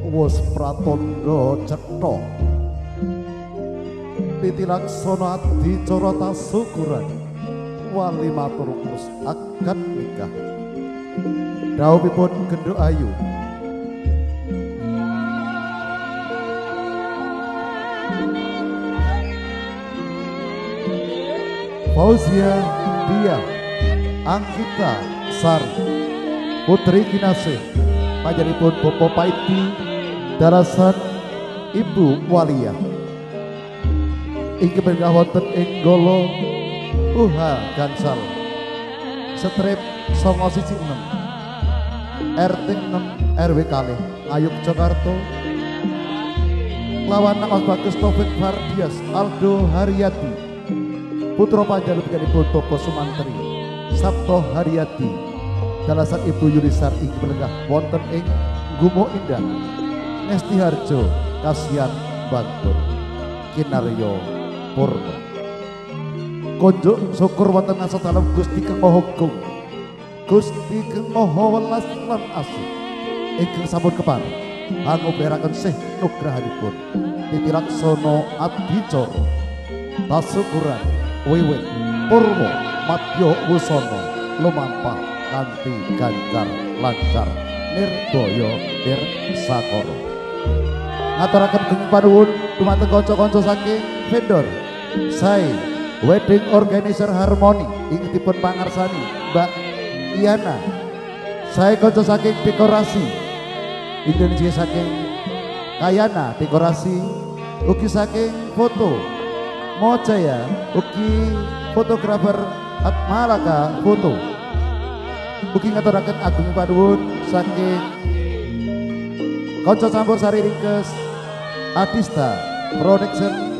wus pratandha cetha titilaksana adicara tasukuran wali matur mus akad nikah dawuhipun Genduk Ayu Fauzia Dia Anggita Sari Putri Kinasih panjenenganipun Bapak Paiti darasan Ibu Walia inggih menika wonten ing Golo Gansal Strip 916 RT 6 RW kalih Ayub Jakarta lawan Mas Bagus Taufik Fardias Aldo Haryati putra panjenenganipun Toko Sumantri Sabto Haryati dalasan Ibu Yulisar inggih menika wonten ing Gumo Indah Ngesti Harjo Kasihan Bantul Kinaryo Purno konjuk syukur wonten asa dalem Gusti Kang Maha Agung Gusti Kang Maha Welas lan Asih ingkang sampun kepar angupiraken sih nugrahanipun titilaksana adicara tasukuran wiwit purwa madya wusana lumampah kanthi gancar lancar nirbaya nirsakara ngaturaken gunging panuwun dumateng kanca-kanca saking vendor Sai Wedding Organizer Harmoni ingkang dipun pangarsani Mbak Iyana Sai kanca saking dekorasi Indonesia saking Kayana dekorasi ugi saking foto Mojaya ugi fotografer Atmalaka foto ugi ngaturaken agung panuwun saking kanca campur sari ringkes Adista Production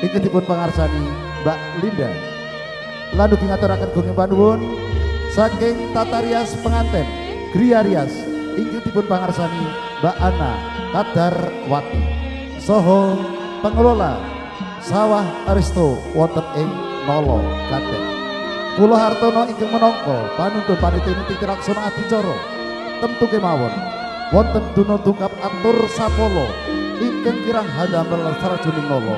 ingkang dipun pangarsani Mbak Linda lan ugi ngaturaken gunging panuwun saking tata rias penganten Gria Rias inggih dipun pangarsani Mbak Ana Kadarwati saha pengelola Sawah Aristo wonten ing Nolo Klaten kula Hartono inggih menangka panuntun panitia titilaksana adicara temtu kemawon wonten duna tungkap atur sapolo ingkang kirang hadamel sarjuning nolo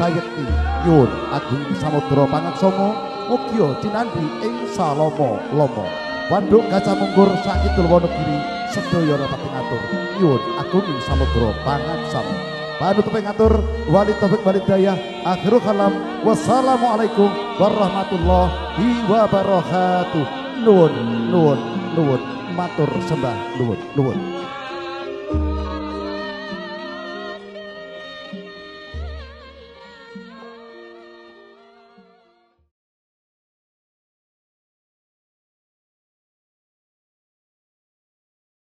cayekti nyuwun agung samudra pangaksama mugia cinandhi ing salama-lama waduk Gajah Mungkur sakidul Wonogiri sedaya pati ngatur nyuwun agung ing samudra pangaksama panutup ngatur wali taufik walidayah akhirul kalam wassalamualaikum warahmatullahi wabarakatuh nuwun matur sembah nuwun